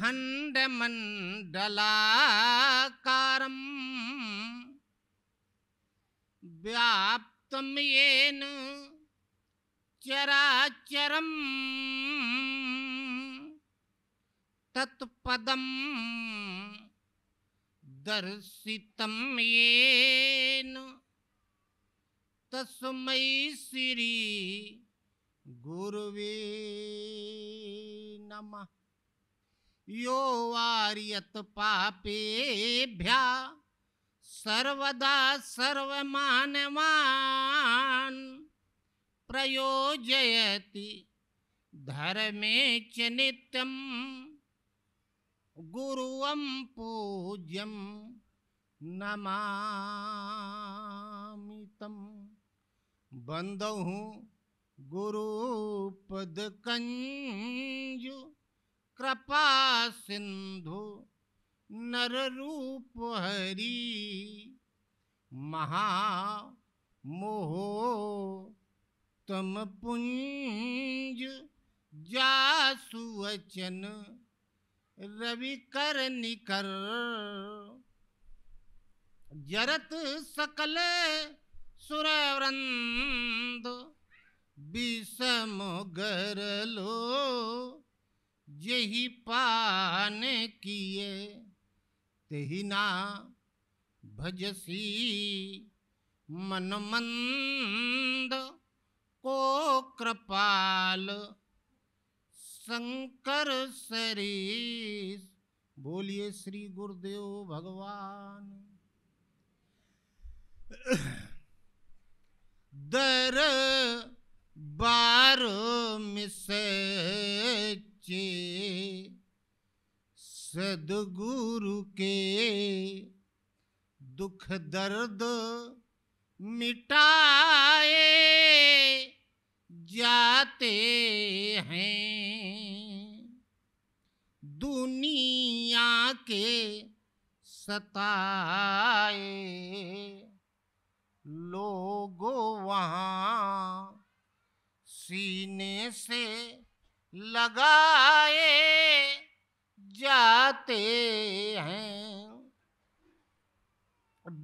खण्डमण्डलाकारं व्याप्तं येन चराचरं तत्पदं दर्शितं येन तस्मै श्री गुरुवे नमः। यो वार्यत पापेभ्यः सर्वदा सर्वमानवान् प्रयोजयति धर्मे च नित्यं गुरुवं पूज्यं नमामि तं। बंदहु गुरुपद कंजु कृपा सिंधु नर रूप हरि महामोह तम पुंज जासु वचन रवि कर निकर जरत सकल सुरवृंद विषम गरलो यही पान किए तेहि ना भजसी मन मंद को कृपाल शंकर सरीस। बोलिए श्री गुरुदेव भगवान। दर बार मिसचे सदगुरु के दुख दर्द मिटाए जाते हैं। दुनिया के सताए लोगों वहाँ सीने से लगाए जाते हैं।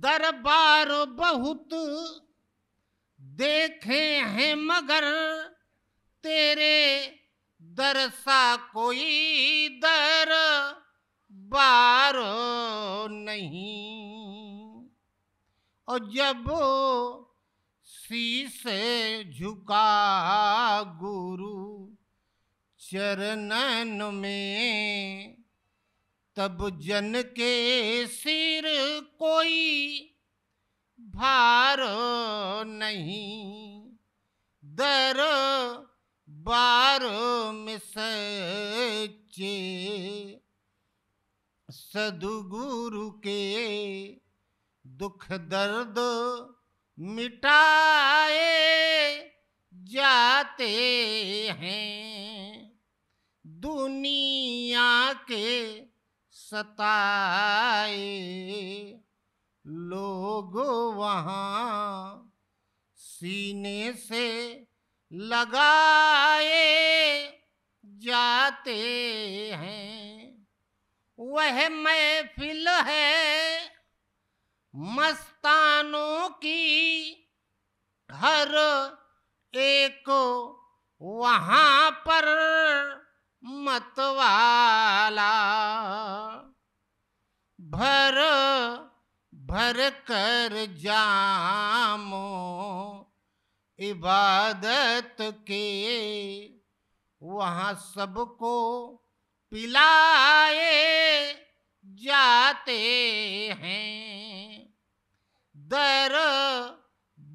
दरबार बहुत देखे हैं मगर तेरे दर सा कोई दर बार नहीं। और जब शीश झुका गुरु चरणन में तब जन के सिर कोई भार नहीं। दर बार में सच्चे सदगुरु के दुख दर्द मिटाए जाते हैं। दुनिया के सताए लोग वहाँ सीने से लगाए जाते हैं। वह महफिल है मस्तानों की हर एक वहाँ पर मतवाला भर भर कर जामो इबादत के वहाँ सबको पिलाए जाते हैं। दर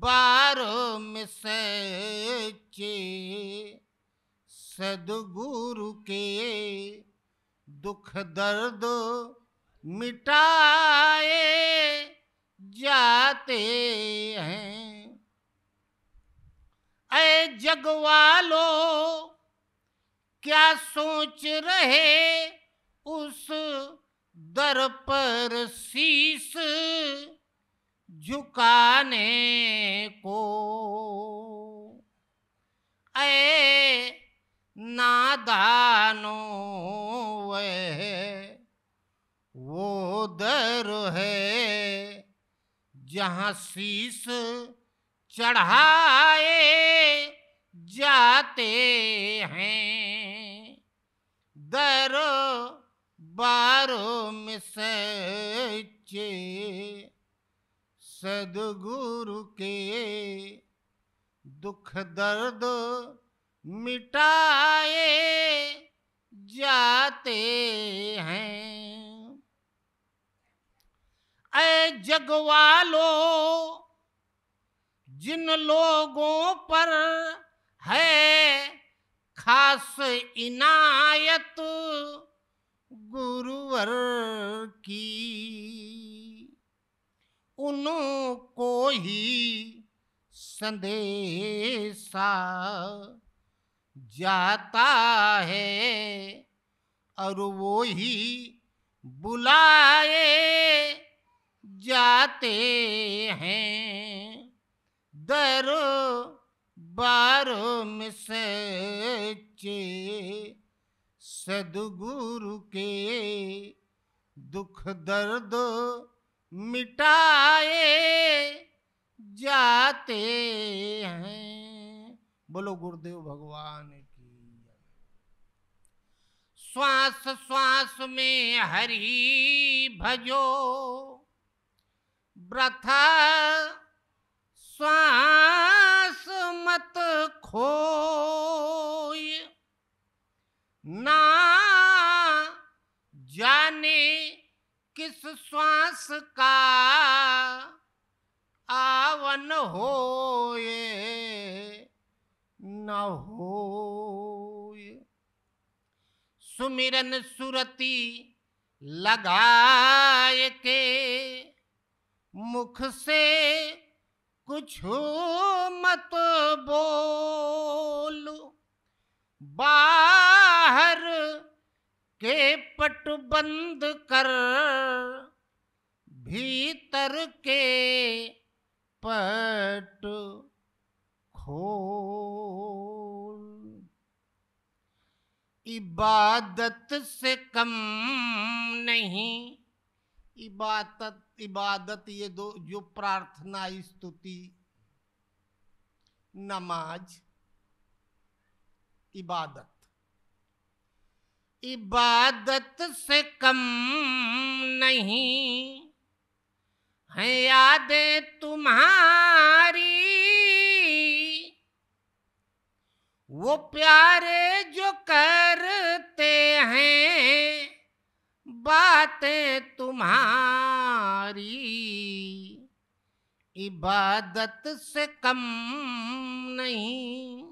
बार में सच्चे सदगुरु के दुख दर्द मिटाए जाते हैं। ऐ जग वालों क्या सोच रहे उस दर पर शीश झुकाने को। ऐ नादानो वह दर है जहां शीस चढ़ाए जाते हैं। दर बारों में सच्चे सदगुरु के दुख दर्द मिटाए जाते हैं। ऐ जग वालों, जिन लोगों पर है खास इनायत गुरुवर की, उनको ही संदेशा जाता है और वो ही बुलाए जाते हैं। दर बार में सच्चे सदगुरु के दुख दर्द मिटाए जाते हैं। बोलो गुरुदेव भगवान की। श्वास श्वास में हरि भजो, वृथा श्वास मत खोय। ना जाने किस श्वास का आवन होए न होए। सुमिरन सुरती लगाए के मुख से कुछ मत बोलो। बाहर के पट बंद कर भीतर के पट खोल। इबादत से कम नहीं, इबादत ये दो जो प्रार्थना स्तुति नमाज इबादत, इबादत से कम नहीं है यादें तुम्हारी। वो प्यारे जो करते हैं बातें तुम्हारी। इबादत से कम नहीं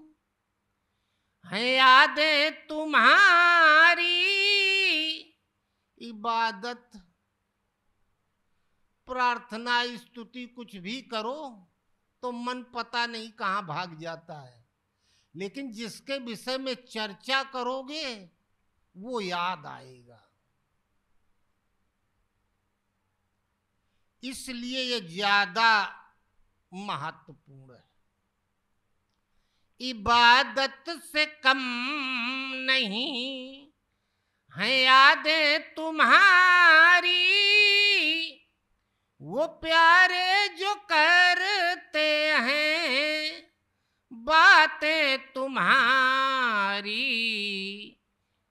है यादें तुम्हारी। इबादत प्रार्थना स्तुति कुछ भी करो तो मन पता नहीं कहाँ भाग जाता है, लेकिन जिसके विषय में चर्चा करोगे वो याद आएगा। इसलिए ये ज्यादा महत्वपूर्ण है। इबादत से कम नहीं है यादें तुम्हारी। वो प्यारे जो करते हैं बातें तुम्हारी।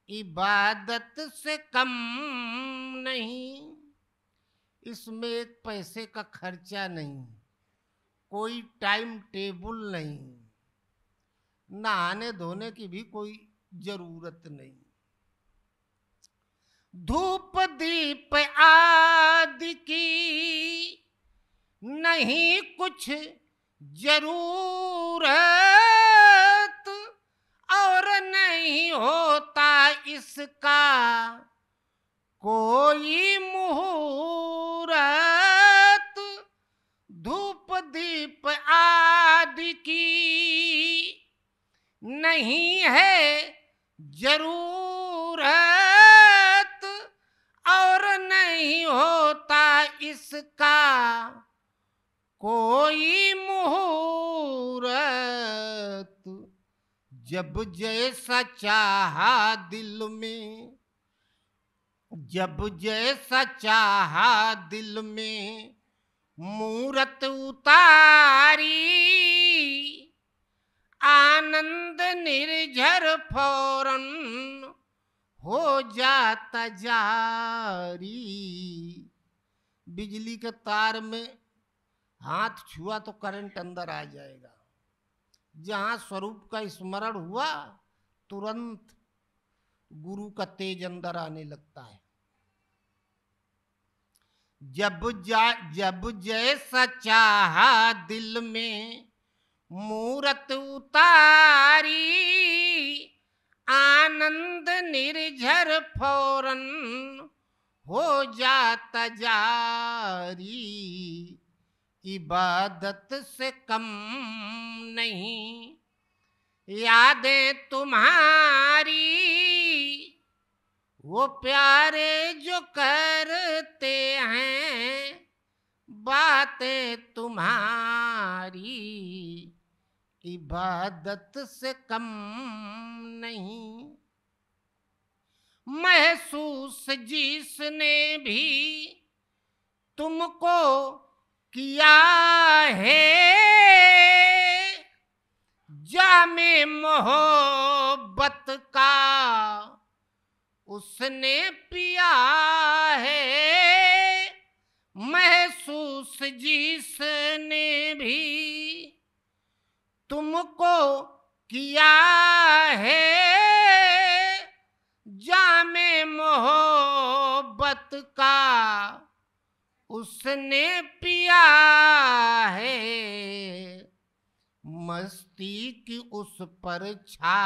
इबादत से कम नहीं। इसमें एक पैसे का खर्चा नहीं, कोई टाइम टेबल नहीं, नहाने धोने की भी कोई जरूरत नहीं। धूप दीप आदि की नहीं कुछ जरूरत, और नहीं होता इसका कोई मुहूर्त। धूप दीप आदि की नहीं है जरूरत, और नहीं होता इसका कोई मुहूर्त। जब जैसा चाहा दिल में जब जैसा चाहा दिल में मूरत उतारी, आनंद निर्झर फौरन हो जाता जारी। बिजली के तार में हाथ छुआ तो करंट अंदर आ जाएगा। जहां स्वरूप का स्मरण हुआ तुरंत गुरु का तेज अंदर आने लगता है। जब जैसा चाहा दिल में मूरत उतारी, आनंद निर्झर फौरन हो जाता जारी। इबादत से कम नहीं यादें तुम्हारी, वो प्यारे जो करते हैं बातें तुम्हारी। इबादत से कम नहीं। महसूस जिसने भी तुमको किया है, जामे मोहब्बत का उसने पिया है। महसूस जिसने भी तुमको किया है, जामे मोहब्बत का उसने पिया है। मस्ती की उस पर छा,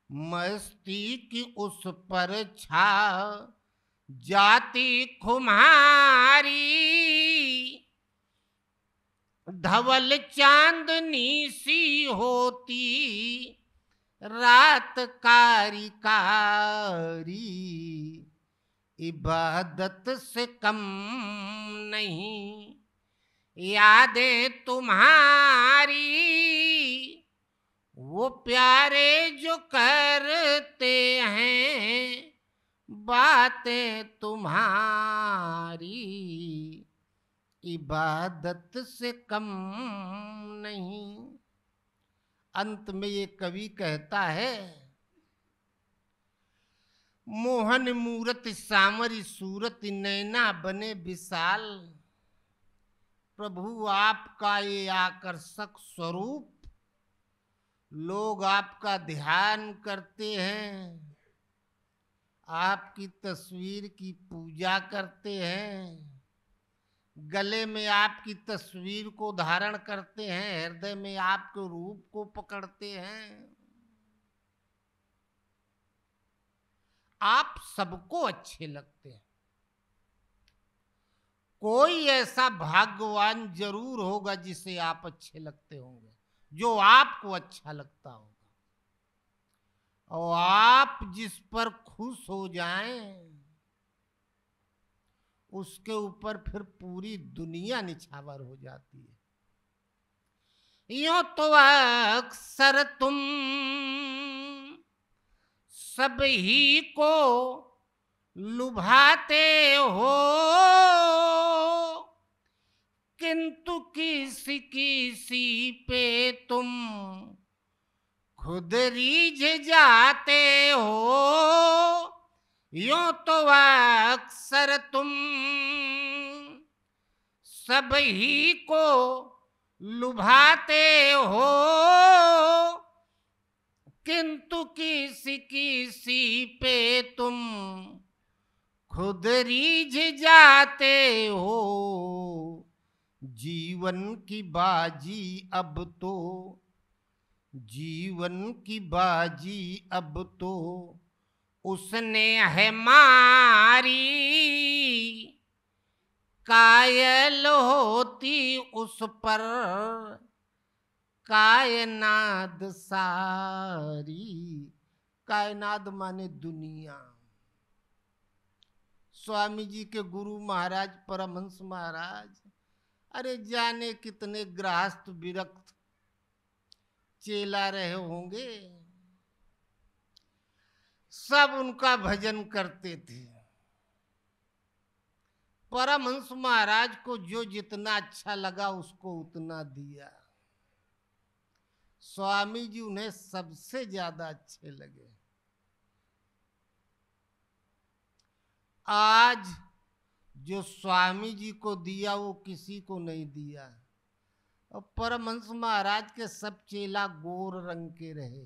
मस्ती की उस पर छा जाती खुमारी। धवल चांदनी सी होती रात कारी कारी। इबादत से कम नहीं यादें तुम्हारी, वो प्यारे जो करते हैं बातें तुम्हारी। इबादत से कम नहीं। अंत में ये कवि कहता है, मोहन मूरत सामरी सूरत नैना बने विशाल। प्रभु आपका ये आकर्षक स्वरूप, लोग आपका ध्यान करते हैं, आपकी तस्वीर की पूजा करते हैं, गले में आपकी तस्वीर को धारण करते हैं, हृदय में आपके रूप को पकड़ते हैं। आप सबको अच्छे लगते हैं। कोई ऐसा भाग्यवान जरूर होगा जिसे आप अच्छे लगते होंगे, जो आपको अच्छा लगता होगा। और आप जिस पर खुश हो जाएं, उसके ऊपर फिर पूरी दुनिया निछावर हो जाती है। यूं तो अक्सर तुम सब ही को लुभाते हो, किंतु किसी किसी पे तुम खुद रीझ जाते हो। यूं तो अक्सर तुम सब ही को लुभाते हो, किंतु किसी किसी पे तुम खुद रीझ जाते हो। जीवन की बाजी अब तो, जीवन की बाजी अब तो उसने है मारी। कायल होती उस पर कायनात सारी। कायनात माने दुनिया। स्वामी जी के गुरु महाराज परमहंस महाराज, अरे जाने कितने गृहस्थ विरक्त चेला रहे होंगे। सब उनका भजन करते थे। परमहंस महाराज को जो जितना अच्छा लगा उसको उतना दिया। स्वामी जी उन्हें सबसे ज्यादा अच्छे लगे। आज जो स्वामी जी को दिया वो किसी को नहीं दिया। और परमहंस महाराज के सब चेला गोर रंग के रहे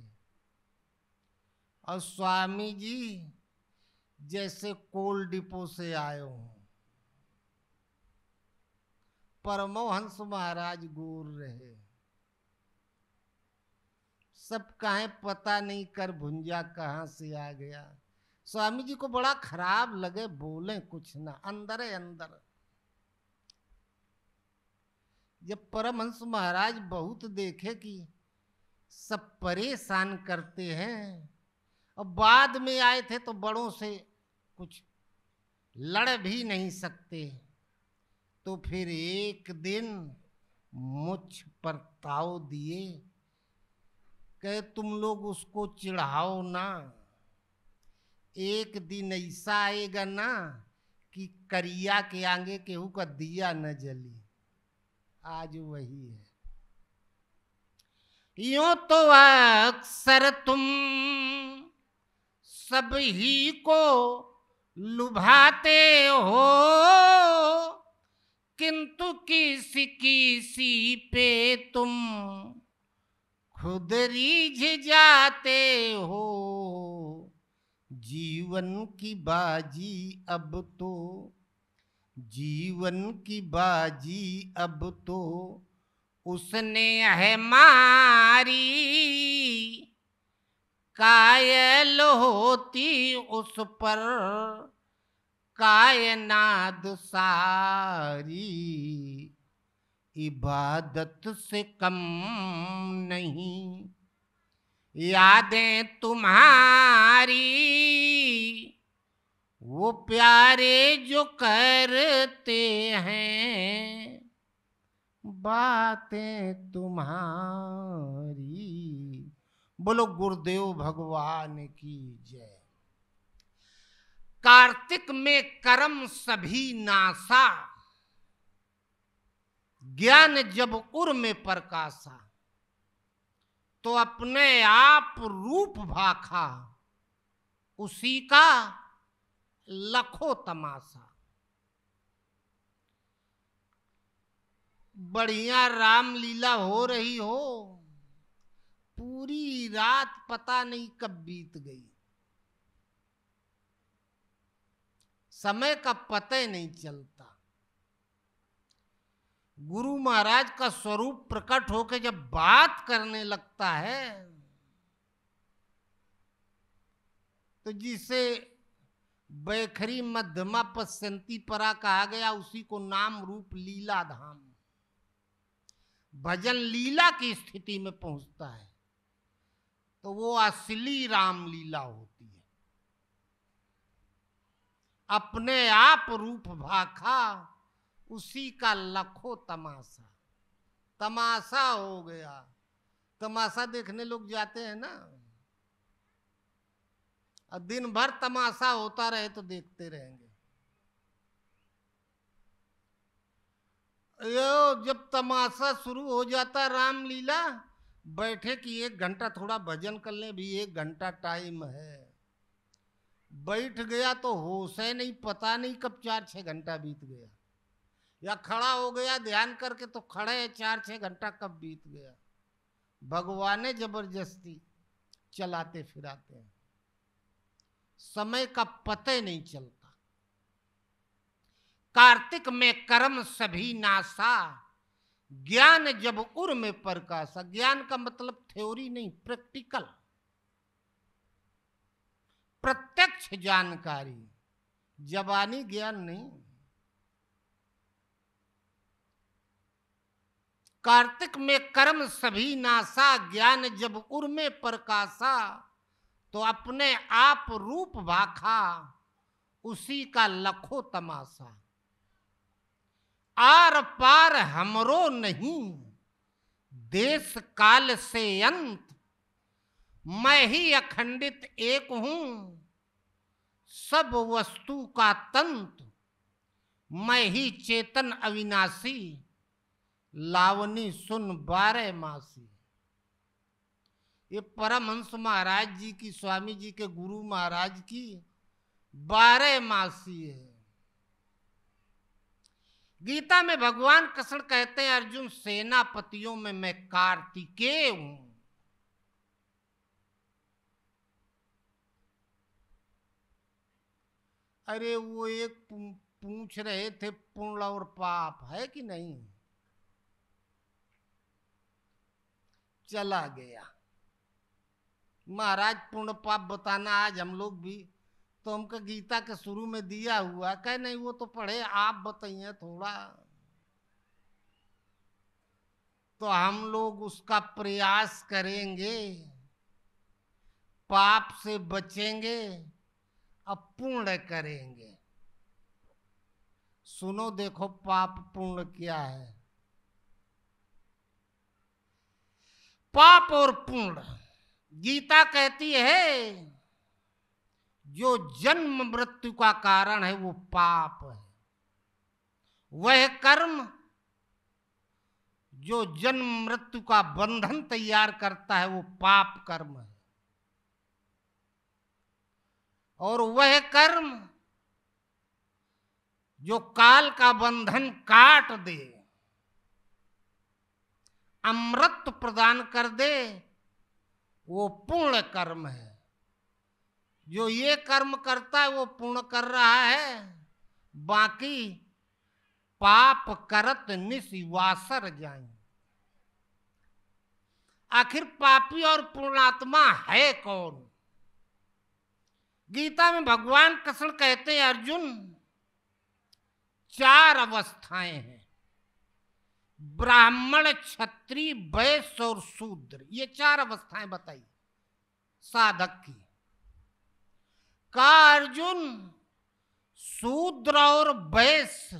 और स्वामी जी जैसे कोल डिपो से आए हों। परमहंस महाराज गोर रहे। सब कहें पता नहीं कर भुंजा कहां से आ गया। स्वामी जी को बड़ा खराब लगे, बोले कुछ ना, अंदर है अंदर। जब परमहंस महाराज बहुत देखे कि सब परेशान करते हैं और बाद में आए थे तो बड़ों से कुछ लड़ भी नहीं सकते, तो फिर एक दिन मुझ पर ताव दिए, कहे तुम लोग उसको चिढ़ाओ ना, एक दिन ऐसा आएगा ना कि करिया के आगे केहू का दिया न जली। आज वही है। यूं तो अक्सर तुम सब ही को लुभाते हो, किंतु किसी किसी पे तुम खुद रीझ जाते हो। जीवन की बाजी अब तो, जीवन की बाजी अब तो उसने है मारी, कायल होती उस पर कायनात सारी, इबादत से कम नहीं यादें तुम्हारी, वो प्यारे जो करते हैं बातें तुम्हारी। बोलो गुरुदेव भगवान की जय। कार्तिक में कर्म सभी नासा, ज्ञान जब उर में प्रकाशा, तो अपने आप रूप भाखा, उसी का लखो तमाशा। बढ़िया रामलीला हो रही हो, पूरी रात पता नहीं कब बीत गई, समय का पता ही नहीं चलता। गुरु महाराज का स्वरूप प्रकट होकर जब बात करने लगता है तो जिसे बैखरी मध्यमा पश्यंती परा कहा गया, उसी को नाम रूप लीला धाम, भजन लीला की स्थिति में पहुंचता है तो वो असली रामलीला होती है। अपने आप रूप भाखा, उसी का लखो तमाशा। तमाशा हो गया। तमाशा देखने लोग जाते हैं ना, और दिन भर तमाशा होता रहे तो देखते रहेंगे। यो जब तमाशा शुरू हो जाता रामलीला, बैठे कि 1 घंटा थोड़ा भजन कर ले, भी 1 घंटा टाइम है। बैठ गया तो होश है नहीं, पता नहीं कब 4-6 घंटा बीत गया। या खड़ा हो गया ध्यान करके तो खड़े 4-6 घंटा कब बीत गया। भगवान जबरदस्ती चलाते फिराते हैं, समय का पता ही नहीं चलता। कार्तिक में कर्म सभी नासा, ज्ञान जब उर में प्रकाशा। ज्ञान का मतलब थ्योरी नहीं, प्रैक्टिकल, प्रत्यक्ष जानकारी, जबानी ज्ञान नहीं। कार्तिक में कर्म सभी नासा, ज्ञान जब उर में प्रकाशा, तो अपने आप रूप भाखा, उसी का लखो तमाशा। आर पार हमरो नहीं, देश काल से अंत, मैं ही अखंडित एक हूं, सब वस्तु का तंत्र, मैं ही चेतन अविनाशी, लावनी सुन 12 मासी। ये परमहंस महाराज जी की, स्वामी जी के गुरु महाराज की 12 मासी है। गीता में भगवान कृष्ण कहते हैं, अर्जुन सेनापतियों में मैं कार्तिकेय हूं। अरे वो एक पूछ रहे थे पुण्य और पाप है कि नहीं, चला गया। महाराज पुण्य पाप बताना आज हम लोग भी, तो हमको गीता के शुरू में दिया हुआ, कह नहीं वो तो पढ़े, आप बताइए थोड़ा, तो हम लोग उसका प्रयास करेंगे, पाप से बचेंगे, अब पुण्य करेंगे। सुनो देखो पाप पुण्य क्या है। पाप और पुण्य, गीता कहती है जो जन्म मृत्यु का कारण है वो पाप है, वह कर्म जो जन्म मृत्यु का बंधन तैयार करता है वो पाप कर्म है, और वह कर्म जो काल का बंधन काट दे, अमृत प्रदान कर दे, वो पुण्य कर्म है। जो ये कर्म करता है वो पुण्य कर रहा है, बाकी पाप करत निस्वासर जाए। आखिर पापी और पुण्यात्मा है कौन? गीता में भगवान कृष्ण कहते हैं, अर्जुन 4 अवस्थाएं हैं, ब्राह्मण, क्षत्रिय, वैश्य और शूद्र। ये 4 अवस्थाएं बताई साधक की। का अर्जुन शूद्र और वैश्य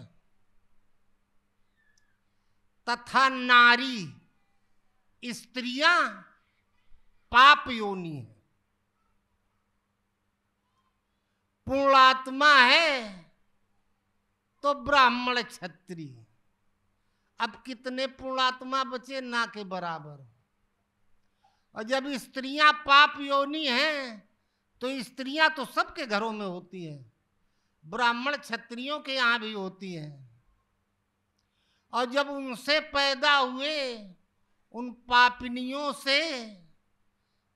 तथा नारी स्त्रियां पाप योनि है, पूर्णात्मा है तो ब्राह्मण क्षत्रिय। अब कितने पूर्णात्मा बचे? ना के बराबर। और जब स्त्रियां पाप योनि हैं तो स्त्रियां तो सबके घरों में होती हैं, ब्राह्मण क्षत्रियों के यहां भी होती हैं, और जब उनसे पैदा हुए उन पापिनियों से,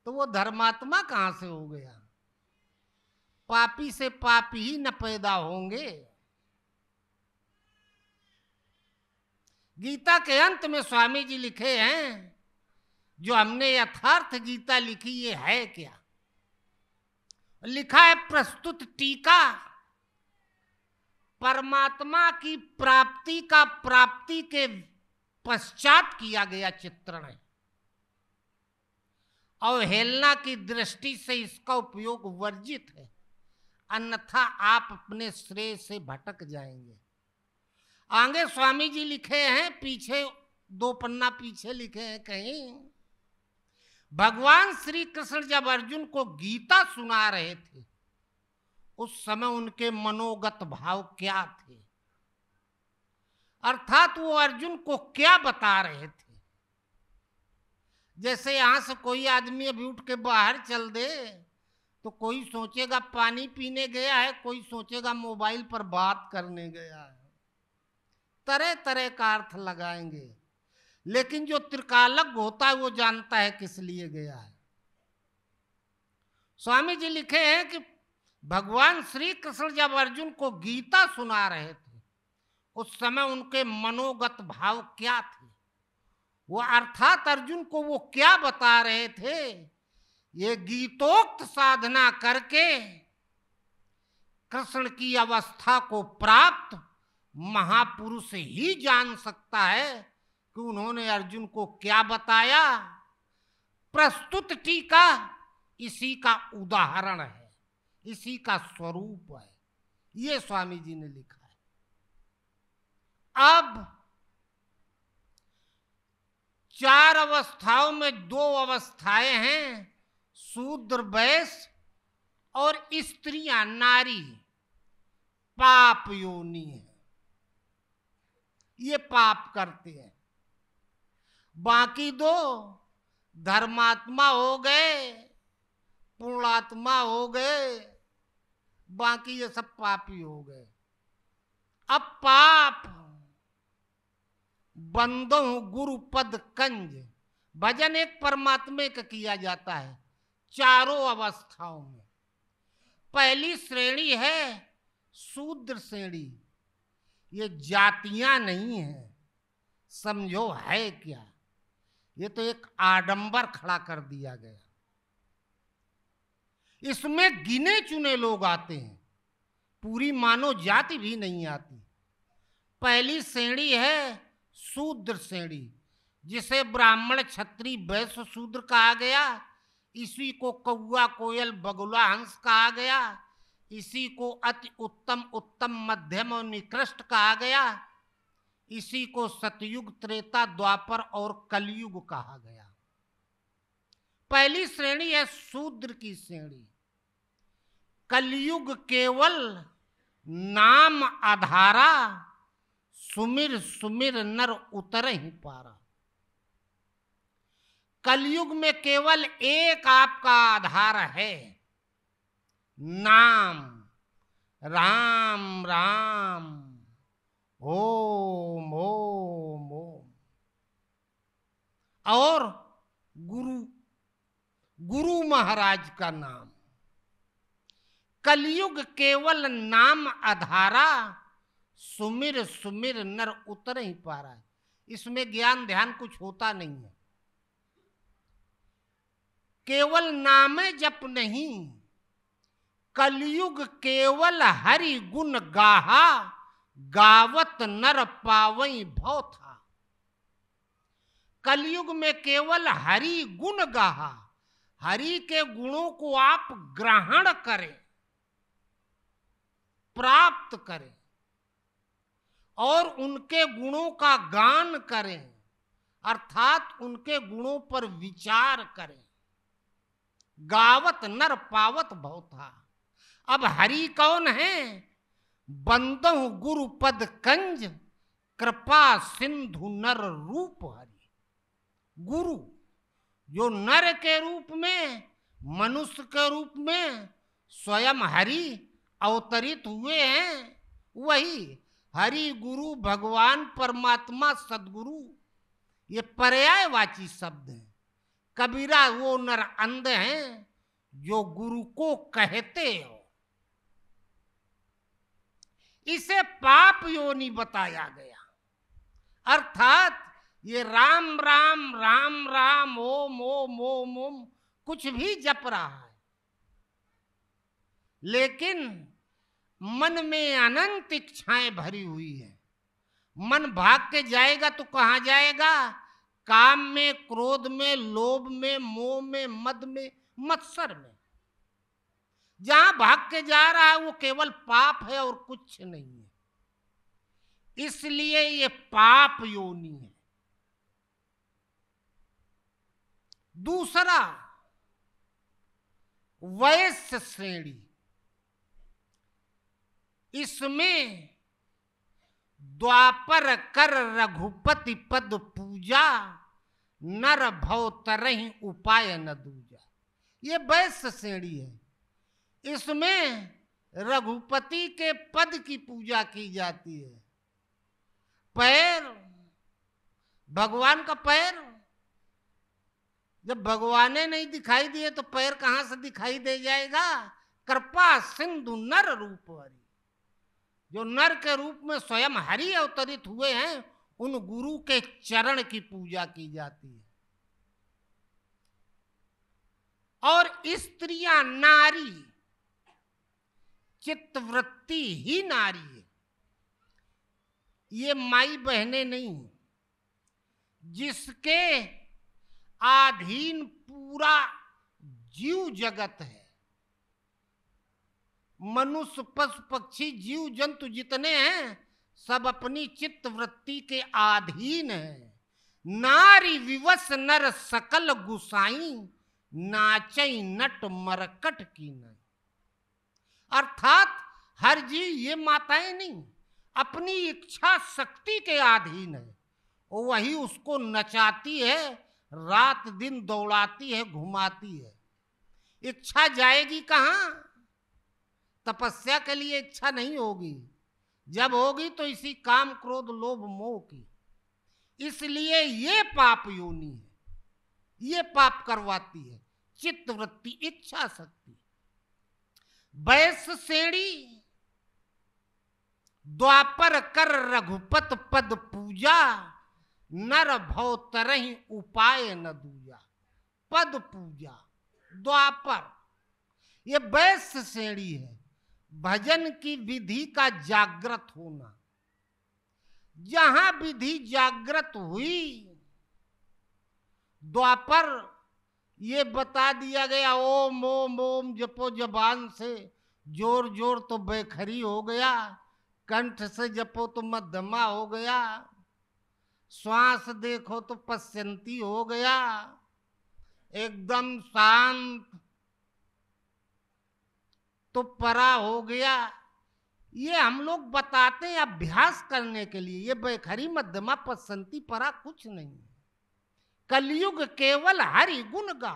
तो वो धर्मात्मा कहां से हो गया? पापी से पापी ही न पैदा होंगे। गीता के अंत में स्वामी जी लिखे हैं, जो हमने यथार्थ गीता लिखी, ये है क्या? लिखा है प्रस्तुत टीका परमात्मा की प्राप्ति का प्राप्ति के पश्चात किया गया चित्रण है। अवहेलना की दृष्टि से इसका उपयोग वर्जित है, अन्यथा आप अपने श्रेय से भटक जाएंगे। आगे स्वामी जी लिखे हैं, पीछे 2 पन्ना पीछे लिखे हैं कहीं, भगवान श्री कृष्ण जब अर्जुन को गीता सुना रहे थे उस समय उनके मनोगत भाव क्या थे, अर्थात वो अर्जुन को क्या बता रहे थे। जैसे यहां से कोई आदमी अभी उठ के बाहर चल दे तो कोई सोचेगा पानी पीने गया है, कोई सोचेगा मोबाइल पर बात करने गया है, तरह तरह का अर्थ लगाएंगे, लेकिन जो त्रिकालज्ञ होता है वो जानता है किस लिए गया है। स्वामी जी लिखे हैं कि भगवान श्री कृष्ण जब अर्जुन को गीता सुना रहे थे उस समय उनके मनोगत भाव क्या थे, वो अर्थात अर्जुन को वो क्या बता रहे थे। ये गीतोक्त साधना करके कृष्ण की अवस्था को प्राप्त महापुरुष ही जान सकता है कि उन्होंने अर्जुन को क्या बताया। प्रस्तुत टीका इसी का उदाहरण है, इसी का स्वरूप है, ये स्वामी जी ने लिखा है। अब 4 अवस्थाओं में 2 अवस्थाएं हैं, शूद्र वैश्य और स्त्रियां नारी पाप योनि है, ये पाप करते हैं। बाकी दो धर्मात्मा हो गए, पूर्णात्मा हो गए, बाकी ये सब पापी हो गए। अब पाप बंदो गुरु पद कंज, भजन एक परमात्मा का किया जाता है चारों अवस्थाओं में। पहली श्रेणी है शूद्र श्रेणी, ये जातियां नहीं है, समझो है क्या, ये तो एक आडंबर खड़ा कर दिया गया। इसमें गिने चुने लोग आते हैं, पूरी मानव जाति भी नहीं आती। पहली श्रेणी है शूद्र श्रेणी, जिसे ब्राह्मण क्षत्रिय वैश्य शूद्र कहा गया। इसी को कौआ कोयल बगुला हंस कहा गया। इसी को अति उत्तम उत्तम मध्यम और निकृष्ट कहा गया। इसी को सतयुग त्रेता द्वापर और कलयुग कहा गया। पहली श्रेणी है शूद्र की श्रेणी। कलयुग केवल नाम आधारा, सुमिर सुमिर नर उतर ही पारा। कलयुग में केवल एक आपका आधार है, नाम, राम राम, ओम ओम ओम, और गुरु, गुरु महाराज का नाम। कलयुग केवल नाम आधारा, सुमिर सुमिर नर उतर ही पारा। इसमें ज्ञान ध्यान कुछ होता नहीं है, केवल नाम जप नहीं। कलयुग केवल हरि गुण गाहा, गावत नर पावई भव था। कलयुग में केवल हरि गुण गाहा, हरि के गुणों को आप ग्रहण करें, प्राप्त करें और उनके गुणों का गान करें, अर्थात उनके गुणों पर विचार करें। गावत नर पावत भव था। अब हरि कौन है? बंदहु गुरु पद कंज, कृपा सिंधु नर रूप हरि। गुरु जो नर के रूप में, मनुष्य के रूप में स्वयं हरि अवतरित हुए हैं, वही हरि गुरु भगवान परमात्मा सदगुरु, ये पर्यायवाची शब्द है। कबीरा वो नर अंध हैं जो गुरु को कहते हो। इसे पाप योनि बताया गया, अर्थात ये राम राम राम राम ओम ओम ओम ओम कुछ भी जप रहा है, लेकिन मन में अनंत इच्छाएं भरी हुई है। मन भाग के जाएगा तो कहां जाएगा? काम में, क्रोध में, लोभ में, मोह में, मद में, मत्सर में। जहां भाग के जा रहा है वो केवल पाप है और कुछ नहीं है। इसलिए ये पाप योनि है। दूसरा वैश्य श्रेणी, इसमें द्वापर कर रघुपति पद पूजा, नर भव तरहि उपाय न दूजा। ये वैश्य श्रेणी है। इसमें रघुपति के पद की पूजा की जाती है। पैर, भगवान का पैर, जब भगवाने नहीं दिखाई दिए तो पैर कहां से दिखाई दे जाएगा? कृपा सिंधु नर रूप हरि, जो नर के रूप में स्वयं हरि अवतरित हुए हैं, उन गुरु के चरण की पूजा की जाती है। और स्त्रियां नारी, चित्तवृत्ति ही नारी है। ये माई बहने नहीं, जिसके अधीन पूरा जीव जगत है। मनुष्य, पशु, पक्षी, जीव जंतु जितने हैं सब अपनी चित्त वृत्ति के अधीन है। नारी विवश नर सकल गुसाई, नाचई नट मरकट की नहीं। अर्थात हर जीव, ये माताएं नहीं, अपनी इच्छा शक्ति के अधीन है, और वही उसको नचाती है, रात दिन दौड़ाती है, घुमाती है। इच्छा जाएगी कहाँ? तपस्या के लिए इच्छा नहीं होगी, जब होगी तो इसी काम क्रोध लोभ मोह की। इसलिए ये पाप योनि है, ये पाप करवाती है, चित्त वृत्ति, इच्छा शक्ति। वैश्य श्रेणी द्वापर कर रघुपत पद पूजा, नर भव तरहि उपाय न दूजा। पद पूजा द्वापर, ये वैश्य श्रेणी है। भजन की विधि का जागृत होना, जहां विधि जागृत हुई, द्वापर ये बता दिया गया, ओम ओम ओम जपो जबान से, जोर जोर तो बेखरी हो गया, कंठ से जपो तो मध्यमा हो गया, श्वास देखो तो पश्चंती हो गया, एकदम शांत तो परा हो गया। ये हम लोग बताते हैं अभ्यास करने के लिए। ये बेखरी मध्यमा पश्चंती परा कुछ नहीं है। कलयुग केवल हरि गुण गा।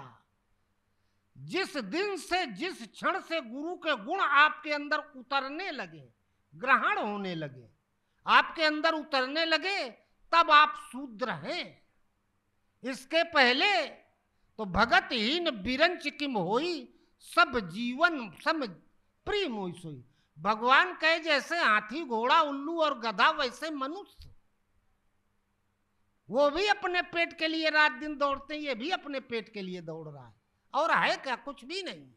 जिस दिन से, जिस क्षण से गुरु के गुण आपके अंदर उतरने लगे, ग्रहण होने लगे, आपके अंदर उतरने लगे, तब आप शूद्र हैं। इसके पहले तो भगतहीन बिरंच किम होई, सब जीवन सम प्रिय मोहि सोई। भगवान कहे जैसे हाथी घोड़ा उल्लू और गधा, वैसे मनुष्य। वो भी अपने पेट के लिए रात दिन दौड़ते हैं, ये भी अपने पेट के लिए दौड़ रहा है, और है क्या? कुछ भी नहीं।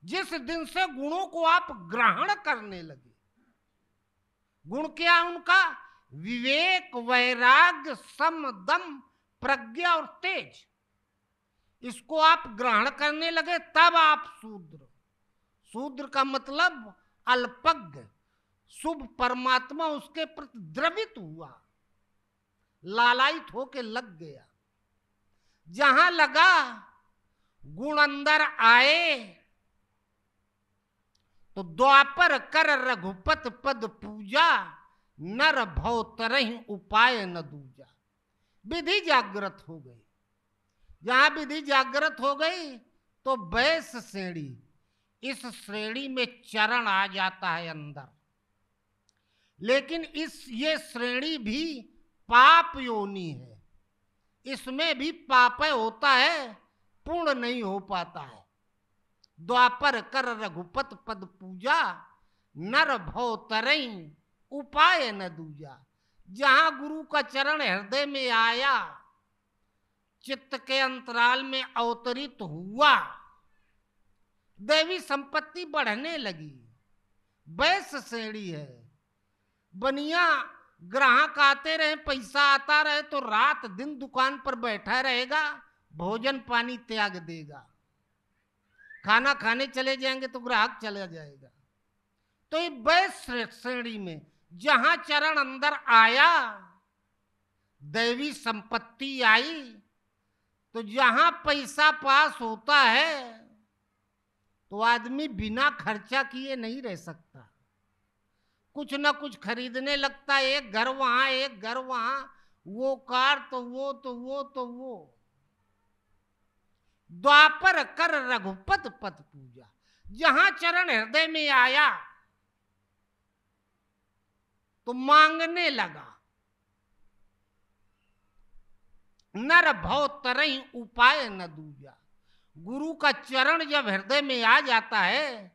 जिस दिन से गुणों को आप ग्रहण करने लगे, गुण क्या उनका? विवेक, वैराग्य, सम, दम, प्रज्ञा और तेज, इसको आप ग्रहण करने लगे, तब आप शूद्र। शूद्र का मतलब अल्पज्ञ, शुभ परमात्मा उसके प्रति द्रवित हुआ, लालायित होके लग गया। जहां लगा गुण अंदर आए, तो द्वापर कर रघुपत पद पूजा, नर भव तरहि उपाय न दूजा। विधि जागृत हो गई। जहां विधि जागृत हो गई तो वैश्य श्रेणी, इस श्रेणी में चरण आ जाता है अंदर। लेकिन ये श्रेणी भी पाप योनि है, इसमें भी पाप होता है, पूर्ण नहीं हो पाता है। द्वापर कर रघुपत पद पूजा, नर भव तरई उपाय न दूजा। जहां गुरु का चरण हृदय में आया, चित्त के अंतराल में अवतरित हुआ, दैवी संपत्ति बढ़ने लगी। वैश्य श्रेणी है। बनिया ग्राहक आते रहे, पैसा आता रहे, तो रात दिन दुकान पर बैठा रहेगा, भोजन पानी त्याग देगा। खाना खाने चले जाएंगे तो ग्राहक चला जाएगा। तो ये वैश्य श्रेणी में जहां चरण अंदर आया, दैवी संपत्ति आई, तो जहां पैसा पास होता है, तो आदमी बिना खर्चा किए नहीं रह सकता। कुछ ना कुछ खरीदने लगता है, एक घर वहां, एक घर वहां, वो कार तो वो तो वो तो वो। द्वापर कर रघुपत पद पूजा, जहां चरण हृदय में आया तो मांगने लगा। नर भव तरई उपाय न दूजा। गुरु का चरण जब हृदय में आ जाता है,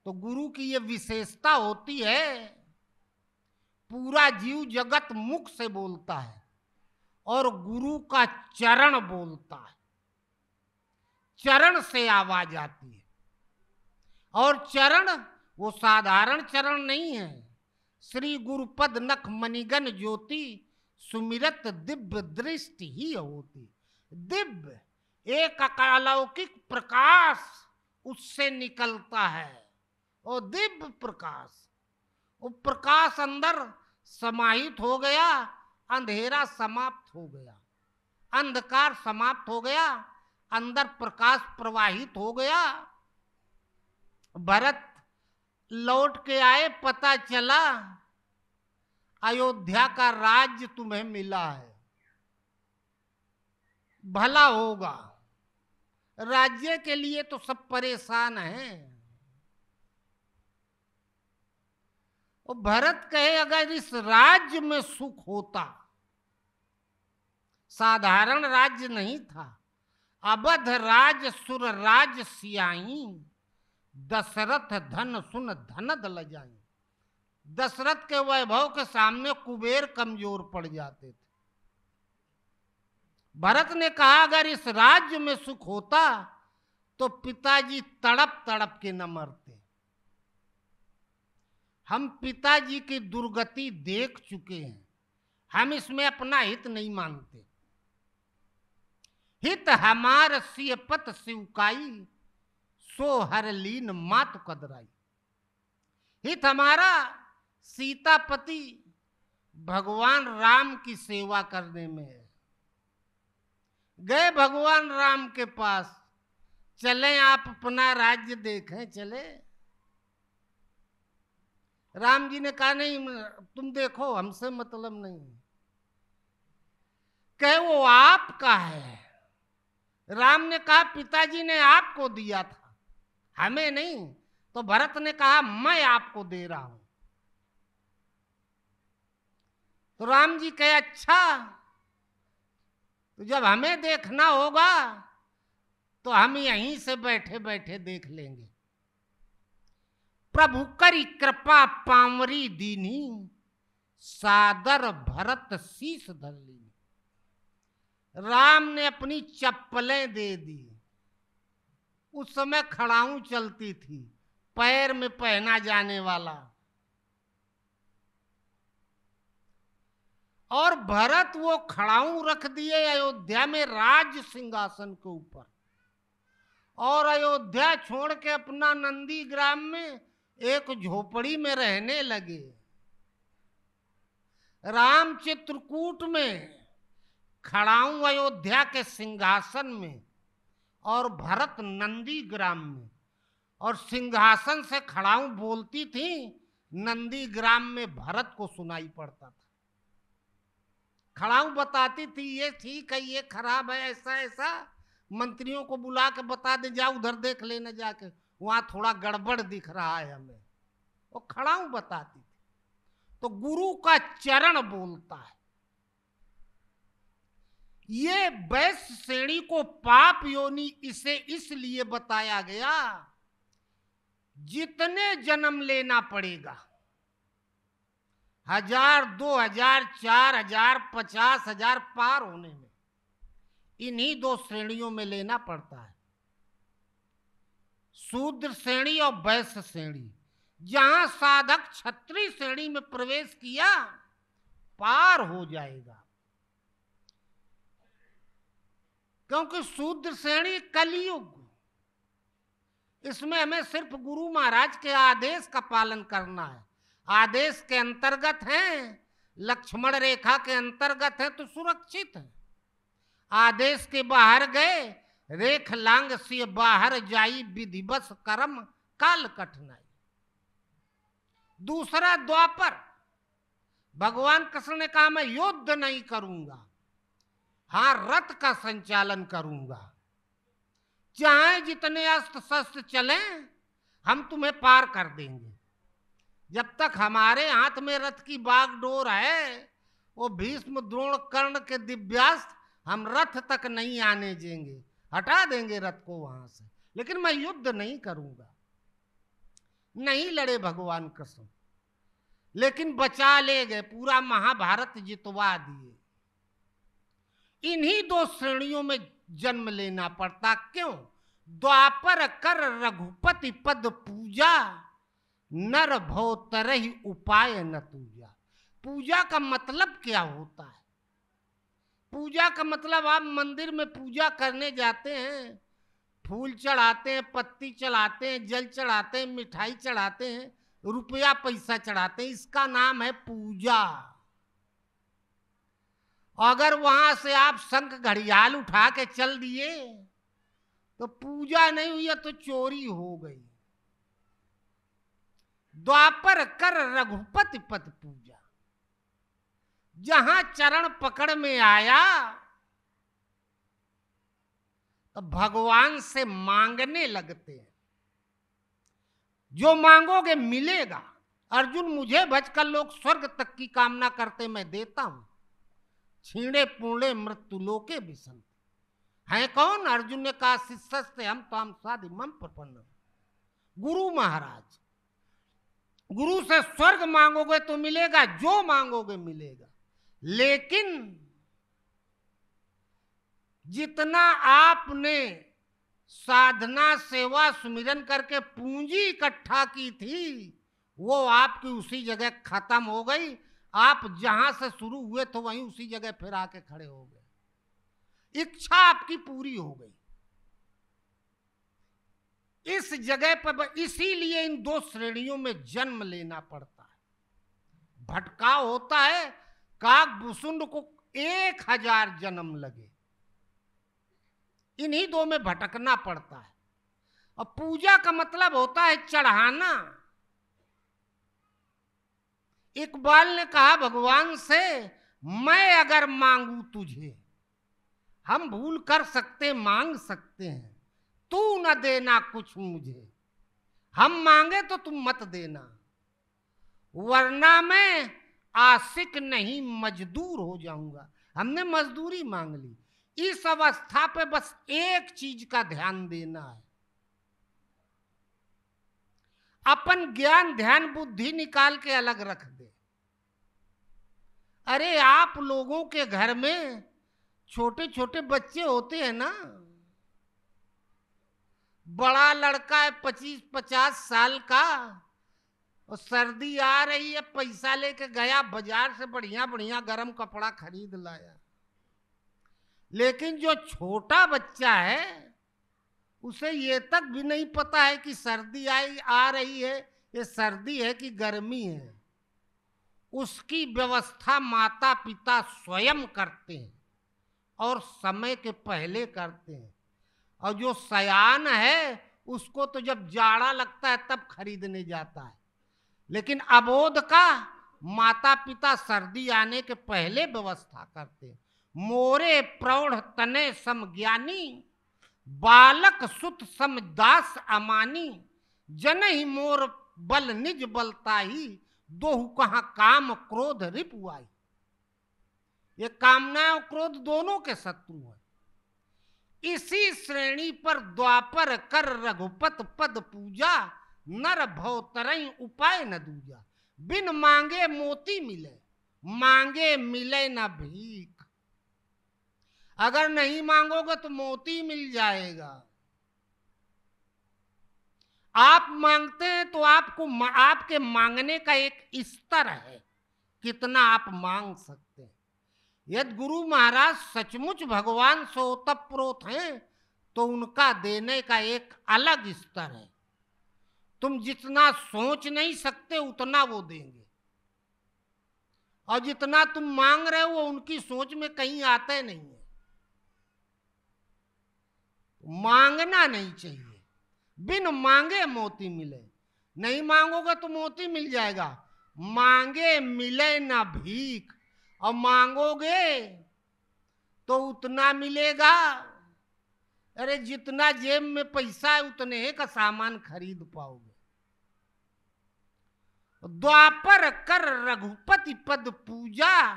तो गुरु की ये विशेषता होती है, पूरा जीव जगत मुख से बोलता है और गुरु का चरण बोलता है। चरण से आवाज आती है, और चरण वो साधारण चरण नहीं है। श्री गुरुपद नख मणिगन ज्योति, सुमिरत दिव्य दृष्टि ही होती। दिव्य, एक अलौकिक प्रकाश उससे निकलता है, और दिव्य प्रकाश, वो प्रकाश अंदर समाहित हो गया, अंधेरा समाप्त हो गया। अंधकार समाप्त हो गया, अंदर प्रकाश प्रवाहित हो गया। भरत लौट के आए, पता चला अयोध्या का राज्य तुम्हें मिला है, भला होगा। राज्य के लिए तो सब परेशान हैं। और भरत कहे अगर इस राज्य में सुख होता, साधारण राज्य नहीं था, अवध राज सुर राज सियाई, दशरथ धन सुन धनद लजाई। दशरथ के वैभव के सामने कुबेर कमजोर पड़ जाते थे। भरत ने कहा अगर इस राज्य में सुख होता तो पिताजी तड़प तड़प के न मरते। हम पिताजी की दुर्गति देख चुके हैं, हम इसमें अपना हित नहीं मानते। हित हमार सियपत सिवकाई, सो हर लीन मातु कदराई। हित हमारा सीतापति भगवान राम की सेवा करने में है। गए भगवान राम के पास, चलें आप अपना राज्य देखें, चले। राम जी ने कहा नहीं, तुम देखो, हमसे मतलब नहीं। कहे वो आपका है। राम ने कहा पिताजी ने आपको दिया था, हमें नहीं। तो भरत ने कहा मैं आपको दे रहा हूं। तो राम जी कहे अच्छा, तो जब हमें देखना होगा तो हम यहीं से बैठे बैठे देख लेंगे। प्रभु करी कृपा पावरी दीनी, सादर भरत शीस धर ली। राम ने अपनी चप्पलें दे दी। उस समय खड़ाऊं चलती थी, पैर में पहना जाने वाला। और भरत वो खड़ाऊं रख दिए अयोध्या में राज सिंहासन के ऊपर, और अयोध्या छोड़ के अपना नंदी ग्राम में एक झोपड़ी में रहने लगे। राम चित्रकूट में, खड़ाऊं अयोध्या के सिंहासन में, और भरत नंदी ग्राम में। और सिंहासन से खड़ाऊं बोलती थी, नंदी ग्राम में भरत को सुनाई पड़ता था। खड़ाऊं बताती थी ये ठीक है, ये खराब है, ऐसा ऐसा। मंत्रियों को बुला के बता दे, जाओ उधर देख लेना जाके, वहां थोड़ा गड़बड़ दिख रहा है हमें। वो खड़ाऊं बताती थी। तो गुरु का चरण बोलता है। ये वैश्य श्रेणी को पाप योनि इसे इसलिए बताया गया, जितने जन्म लेना पड़ेगा, 1000, 2000, 4000, 50,000 पार होने में, इन्हीं दो श्रेणियों में लेना पड़ता है, शूद्र श्रेणी और वैश्य श्रेणी। जहां साधक क्षत्रिय श्रेणी में प्रवेश किया, पार हो जाएगा। क्योंकि शूद्र श्रेणी कलयुग, इसमें हमें सिर्फ गुरु महाराज के आदेश का पालन करना है। आदेश के अंतर्गत हैं, लक्ष्मण रेखा के अंतर्गत है तो सुरक्षित है। आदेश के बाहर गए, रेख लांग से बाहर जाई, विधिवश कर्म काल कठिनाई। दूसरा द्वापर, भगवान कृष्ण ने कहा मैं युद्ध नहीं करूंगा, हाँ रथ का संचालन करूंगा। चाहे जितने अस्त्र शस्त्र चलें, हम तुम्हें पार कर देंगे। जब तक हमारे हाथ में रथ की बागडोर है, वो भीष्म द्रोण कर्ण के दिव्यास्त्र हम रथ तक नहीं आने देंगे, हटा देंगे रथ को वहां से। लेकिन मैं युद्ध नहीं करूंगा। नहीं लड़े भगवान कृष्ण, लेकिन बचा ले गए, पूरा महाभारत जितवा दिए। इन्हीं दो श्रेणियों में जन्म लेना पड़ता। क्यों? द्वापर कर रघुपति पद पूजा, नर भव तरहि उपाय न तूजा। पूजा का मतलब क्या होता है? पूजा का मतलब, आप मंदिर में पूजा करने जाते हैं, फूल चढ़ाते हैं, पत्ती चढ़ाते हैं, जल चढ़ाते हैं, मिठाई चढ़ाते हैं, रुपया पैसा चढ़ाते हैं, इसका नाम है पूजा। अगर वहां से आप शंख घड़ियाल उठा के चल दिए तो पूजा नहीं हुई, तो चोरी हो गई। द्वापर कर रघुपति पद पूजा, जहां चरण पकड़ में आया तो भगवान से मांगने लगते हैं। जो मांगोगे मिलेगा। अर्जुन मुझे भजकर लोग स्वर्ग तक की कामना करते, मैं देता हूं। छीणे पूर्णे मृत्यु लोके विसंति। है कौन? अर्जुन ने कहा शिष्यस्ते हम ताम साधि मम प्रपन्न। गुरु महाराज। गुरु से स्वर्ग मांगोगे तो मिलेगा, जो मांगोगे मिलेगा। लेकिन जितना आपने साधना सेवा सुमिरन करके पूंजी इकट्ठा की थी, वो आपकी उसी जगह खत्म हो गई। आप जहां से शुरू हुए तो वहीं उसी जगह फिर आके खड़े हो गए। इच्छा आपकी पूरी हो गई इस जगह पर। इसीलिए इन दो श्रेणियों में जन्म लेना पड़ता है। भटकाव होता है, काक भुसुंड को 1000 जन्म लगे, इन्हीं दो में भटकना पड़ता है। और पूजा का मतलब होता है चढ़ाना। इकबाल ने कहा भगवान से, मैं अगर मांगू तुझे, हम भूल कर सकते मांग सकते हैं, तू न देना कुछ मुझे, हम मांगे तो तुम मत देना, वरना मैं आशिक नहीं मजदूर हो जाऊंगा। हमने मजदूरी मांग ली। इस अवस्था पे बस एक चीज का ध्यान देना है, अपन ज्ञान ध्यान बुद्धि निकाल के अलग रख दे। अरे आप लोगों के घर में छोटे छोटे बच्चे होते हैं ना, बड़ा लड़का है 25-50 साल का, और सर्दी आ रही है, पैसा लेके गया बाजार से, बढ़िया बढ़िया गर्म कपड़ा खरीद लाया। लेकिन जो छोटा बच्चा है उसे ये तक भी नहीं पता है कि सर्दी आ रही है, ये सर्दी है कि गर्मी है। उसकी व्यवस्था माता पिता स्वयं करते हैं और समय के पहले करते हैं। और जो सयान है उसको तो जब जाड़ा लगता है तब खरीदने जाता है। लेकिन अबोध का माता पिता सर्दी आने के पहले व्यवस्था करते हैं। मोरे प्रौढ़ तने समज्ञानी, बालक सुत समदास अमानी, जन ही मोर बल निज बलताही, दोहु कहाँ काम क्रोध रिपुआई। ये कामना और क्रोध दोनों के शत्रु हैं। इसी श्रेणी पर द्वापर कर रघुपत पद पूजा, नर भव तरई उपाय न दूजा। बिन मांगे मोती मिले, मांगे मिले न भीख। अगर नहीं मांगोगे तो मोती मिल जाएगा। आप मांगते हैं तो आपको आपके मांगने का एक स्तर है, कितना आप मांग सकते हैं। यदि गुरु महाराज सचमुच भगवान से ओतप्रोत हैं तो उनका देने का एक अलग स्तर है। तुम जितना सोच नहीं सकते उतना वो देंगे, और जितना तुम मांग रहे हो वो उनकी सोच में कहीं आते नहीं है। मांगना नहीं चाहिए। बिन मांगे मोती मिले, नहीं मांगोगे तो मोती मिल जाएगा। मांगे मिले ना भीख, और मांगोगे तो उतना मिलेगा। अरे जितना जेब में पैसा है उतने का सामान खरीद पाओगे। द्वापर कर रघुपति पद पूजा,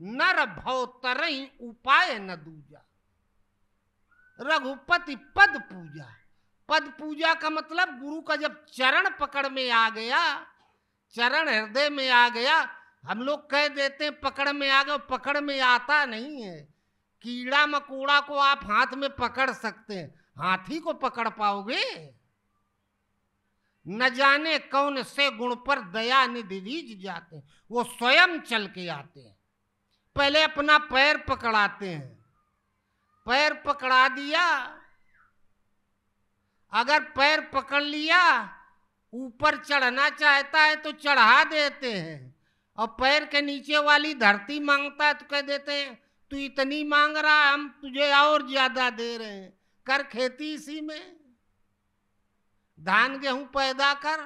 नर भव तरई उपाय न दूजा। रघुपति पद पूजा, पद पूजा का मतलब गुरु का जब चरण पकड़ में आ गया, चरण हृदय में आ गया। हम लोग कह देते हैं पकड़ में आ गए, पकड़ में आता नहीं है। कीड़ा मकोड़ा को आप हाथ में पकड़ सकते हैं, हाथी को पकड़ पाओगे? न जाने कौन से गुण पर दया निधि रीझ जाते हैं, वो स्वयं चल के आते हैं। पहले अपना पैर पकड़ाते हैं, पैर पकड़ा दिया, अगर पैर पकड़ लिया ऊपर चढ़ना चाहता है तो चढ़ा देते हैं, और पैर के नीचे वाली धरती मांगता है तो कह देते हैं तू इतनी मांग रहा, हम तुझे और ज्यादा दे रहे हैं, कर खेती इसी में, धान गेहूं पैदा कर।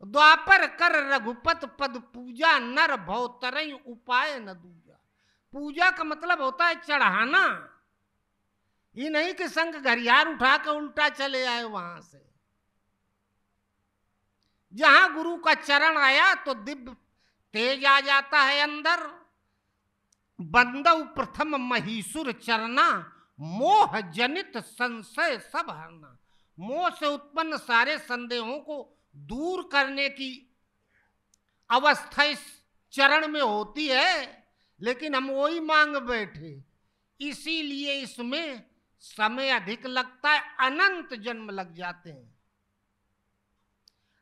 द्वापर कर रघुपत पद पूजा, नर भव तरई उपाय न दूजा। पूजा का मतलब होता है चढ़ाना, ये नहीं कि संग घरियार उठा कर उल्टा चले आए वहां से। जहां गुरु का चरण आया तो दिव्य तेज आ जाता है अंदर। बंदव प्रथम महीसुर चरना, मोह जनित संशय सब हरना। मोह से उत्पन्न सारे संदेहों को दूर करने की अवस्था इस चरण में होती है, लेकिन हम वही मांग बैठे, इसीलिए इसमें समय अधिक लगता है, अनंत जन्म लग जाते हैं।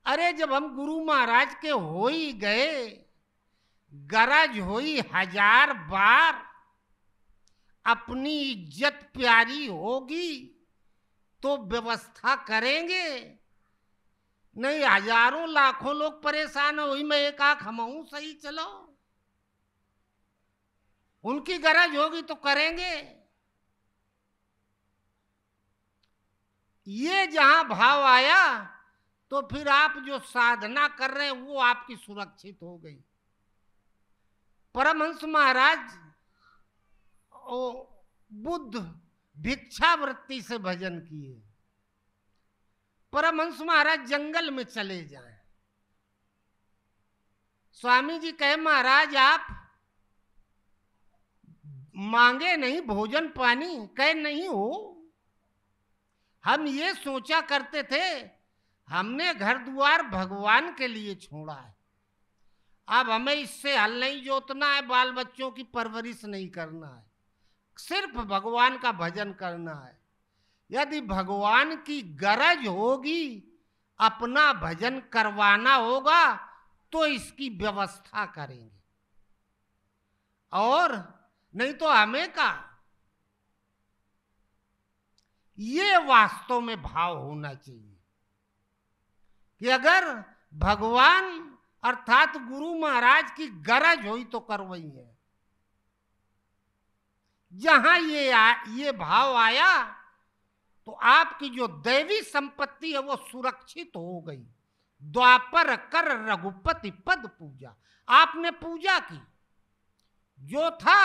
अरे जब हम गुरु महाराज के हो ही गए, गरज हुई 1000 बार, अपनी इज्जत प्यारी होगी तो व्यवस्था करेंगे। नहीं, हजारों लाखों लोग परेशान हो, मैं एक आंख हमाऊं सही, चलो उनकी गरज होगी तो करेंगे। ये जहां भाव आया तो फिर आप जो साधना कर रहे हैं वो आपकी सुरक्षित हो गई। परमहंस महाराज बुद्ध भिक्षावृत्ति से भजन किए। परमहंस महाराज जंगल में चले जाएं, स्वामी जी कहे महाराज आप मांगे नहीं भोजन पानी, कहे नहीं हो, हम ये सोचा करते थे हमने घर द्वार भगवान के लिए छोड़ा है, अब हमें इससे हल नहीं जोतना है, बाल बच्चों की परवरिश नहीं करना है, सिर्फ भगवान का भजन करना है। यदि भगवान की गरज होगी, अपना भजन करवाना होगा तो इसकी व्यवस्था करेंगे, और नहीं तो हमें का। ये वास्तव में भाव होना चाहिए कि अगर भगवान अर्थात गुरु महाराज की गरज हुई तो करवाई है। जहां ये भाव आया तो आपकी जो दैवी संपत्ति है वो सुरक्षित हो गई। द्वापर कर रघुपति पद पूजा, आपने पूजा की, जो था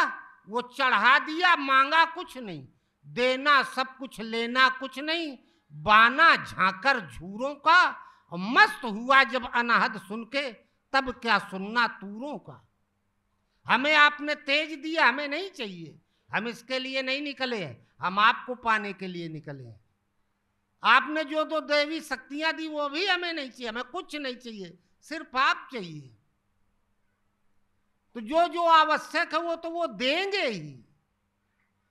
वो चढ़ा दिया, मांगा कुछ नहीं, देना सब कुछ लेना कुछ नहीं, बाना झांकर झूरों का, और मस्त हुआ जब अनाहद सुन के, तब क्या सुनना तूरों का। हमें आपने तेज दिया, हमें नहीं चाहिए, हम इसके लिए नहीं निकले हैं, हम आपको पाने के लिए निकले हैं। आपने जो दो दैवी शक्तियां दी वो भी हमें नहीं चाहिए, हमें कुछ नहीं चाहिए, सिर्फ आप चाहिए। तो जो जो आवश्यक है वो तो वो देंगे ही,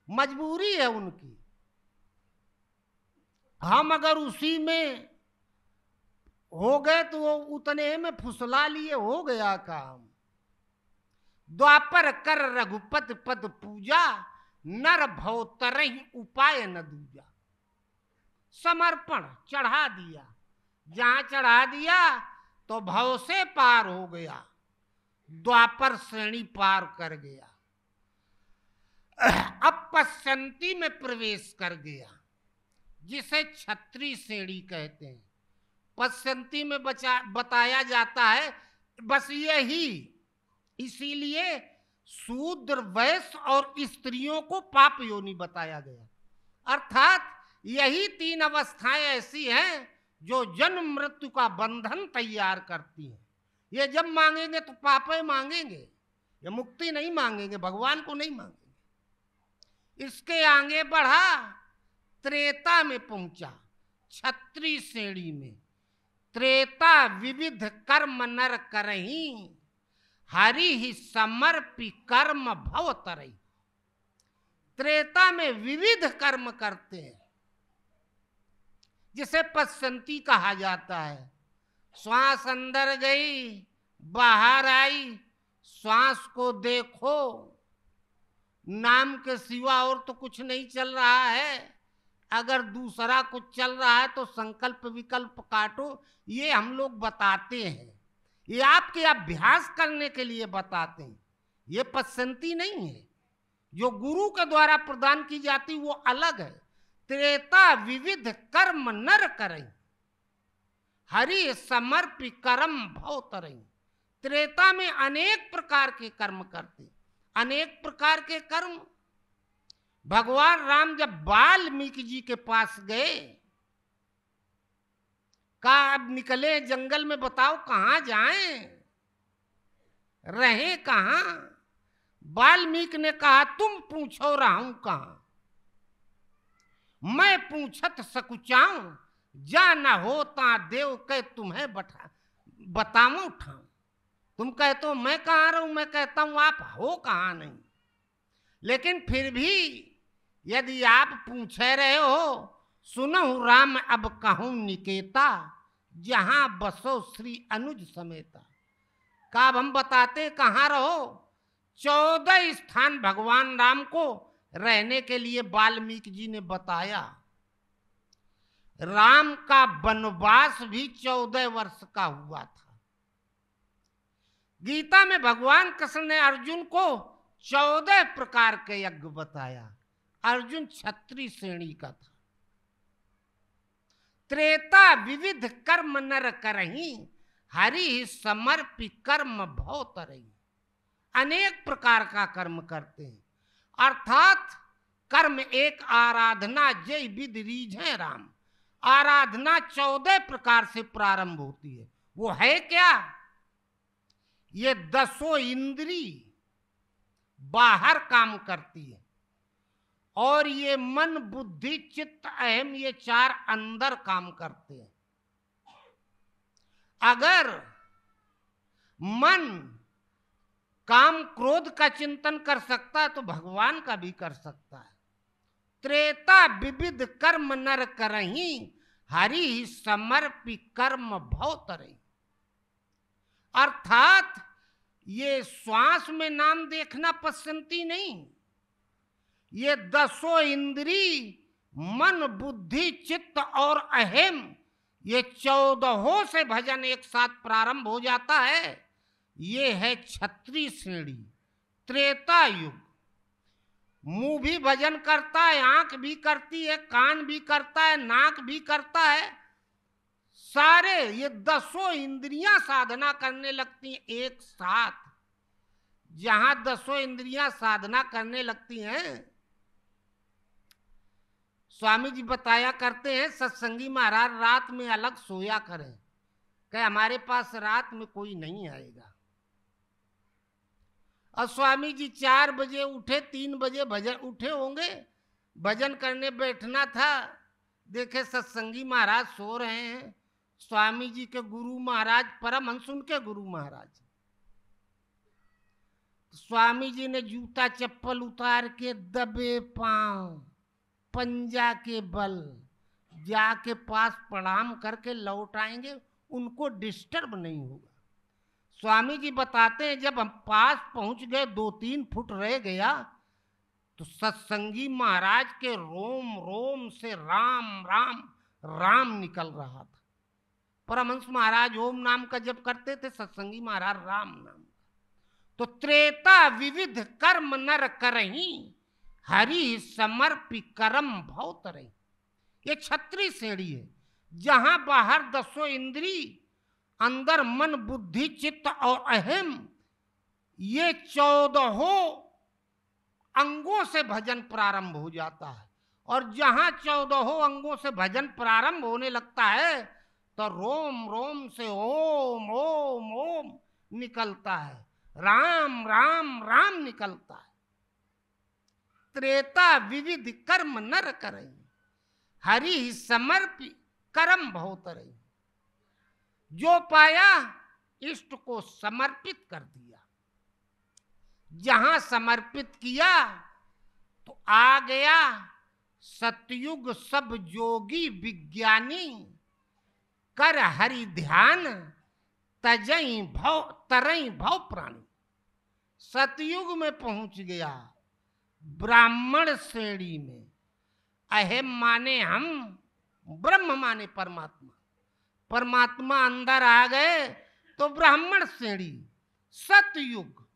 मजबूरी है उनकी। हम अगर उसी में हो गए तो वो उतने में फुसला लिए, हो गया काम। द्वापर कर रघुपति पद पूजा, नर भव तरहि उपाय न दूजा। समर्पण चढ़ा दिया, जहां चढ़ा दिया तो भव से पार हो गया, द्वापर श्रेणी पार कर गया, अब पश्चंती में प्रवेश कर गया, जिसे क्षत्रिय श्रेणी कहते हैं। पश्चंती में बताया जाता है बस यही, इसीलिए शूद्र वैश्य और स्त्रियों को पाप योनि बताया गया। अर्थात यही 3 अवस्थाएं ऐसी हैं जो जन्म मृत्यु का बंधन तैयार करती हैं। ये जब मांगेंगे तो पाप मांगेंगे, ये मुक्ति नहीं मांगेंगे, भगवान को नहीं मांगेंगे। इसके आगे बढ़ा, त्रेता में पहुंचा, क्षत्रिय श्रेणी में। त्रेता विविध कर्म नर करही, हरि ही समर्पी कर्म भव तरई। त्रेता में विविध कर्म करते हैं, जिसे पश्चंती कहा जाता है। श्वास अंदर गई बाहर आई, श्वास को देखो, नाम के सिवा और तो कुछ नहीं चल रहा है। अगर दूसरा कुछ चल रहा है तो संकल्प विकल्प काटो, ये हम लोग बताते हैं, ये आपके अभ्यास करने के लिए बताते हैं, ये पश्चंती नहीं है। जो गुरु के द्वारा प्रदान की जाती वो अलग है। त्रेता विविध कर्म नर करई, हरि समर्पि कर्म भव तरई। त्रेता में अनेक प्रकार के कर्म करते, अनेक प्रकार के कर्म। भगवान राम जब वाल्मीकि जी के पास गए, कहा अब निकले जंगल में, बताओ कहां जाएं, रहे कहां। वाल्मीकि ने कहा तुम पूछो रहूं कहां, मैं पूछत सकुचाऊं, जा न होता देव के तुम्हें बताऊं ठाऊं। तुम कहते हो मैं कहां रहूं, मैं कहता हूं आप हो कहां नहीं। लेकिन फिर भी यदि आप पूछे रहे हो, सुनहु राम अब कहूं निकेता, जहां बसो श्री अनुज समेता। का हम बताते कहां रहो। 14 स्थान भगवान राम को रहने के लिए वाल्मीकि जी ने बताया। राम का वनवास भी 14 वर्ष का हुआ था। गीता में भगवान कृष्ण ने अर्जुन को 14 प्रकार के यज्ञ बताया। अर्जुन क्षत्रिय श्रेणी का था। त्रेता विविध कर्म नर करही, हरि समर्पि कर्म भव तरही। अनेक प्रकार का कर्म करते हैं, अर्थात कर्म एक आराधना जय विधि रीझे राम। आराधना 14 प्रकार से प्रारंभ होती है। वो है क्या? ये 10 इंद्री बाहर काम करती है, और ये मन बुद्धि चित्त अहम, ये 4 अंदर काम करते हैं। अगर मन काम क्रोध का चिंतन कर सकता है तो भगवान का भी कर सकता है। त्रेता विविध कर्म नर करही, हरि समर्पि कर्म भव तरही। अर्थात ये श्वास में नाम देखना पसंदी नहीं। ये 10 इंद्री मन बुद्धि चित्त और अहम, ये 14 से भजन एक साथ प्रारंभ हो जाता है। ये है क्षत्रिय श्रेणी, त्रेता युग। मुंह भी भजन करता है, आंख भी करती है, कान भी करता है, नाक भी करता है। सारे ये 10 इंद्रियां साधना करने लगती हैं एक साथ। जहां 10 इंद्रियां साधना करने लगती हैं, स्वामी जी बताया करते हैं, सत्संगी महाराज रात में अलग सोया करें, कि हमारे पास रात में कोई नहीं आएगा। और स्वामी जी 4 बजे उठे, 3 बजे भजन उठे होंगे, भजन करने बैठना था, देखे सत्संगी महाराज सो रहे हैं। स्वामी जी के गुरु महाराज परमहंस, उनके गुरु महाराज, स्वामी जी ने जूता चप्पल उतार के दबे पांव पंजा के बल जाके पास प्रणाम करके लौट आएंगे, उनको डिस्टर्ब नहीं होगा। स्वामी जी बताते हैं जब हम पास पहुंच गए, 2-3 फुट रह गया, तो सत्संगी महाराज के रोम रोम से राम राम राम निकल रहा था। परमहंस महाराज ओम नाम का जप करते थे, सत्संगी महाराज राम नाम। तो त्रेता विविध कर्म नर करही, हरि समर्पि कर्म भव तरही। ये क्षत्रिय श्रेणी है, जहां बाहर 10 इंद्री, अंदर मन बुद्धि चित्त और अहम, ये 14 अंगों से भजन प्रारंभ हो जाता है। और जहां 14 अंगों से भजन प्रारंभ होने लगता है, तो रोम रोम से ओम ओम ओम निकलता है, राम राम राम निकलता है। त्रेता विविध कर्म नर करई, हरि समर्पि कर्म भव तरई। जो पाया इष्ट को समर्पित कर दिया। जहां समर्पित किया तो आ गया सतयुग, सब जोगी विज्ञानी, कर हरि ध्यान, तजई भव तरई भव प्राणी। सतयुग में पहुंच गया, ब्राह्मण श्रेणी में। अहम माने हम, ब्रह्म माने परमात्मा। परमात्मा अंदर आ गए तो ब्राह्मण श्रेणी, सतयुग।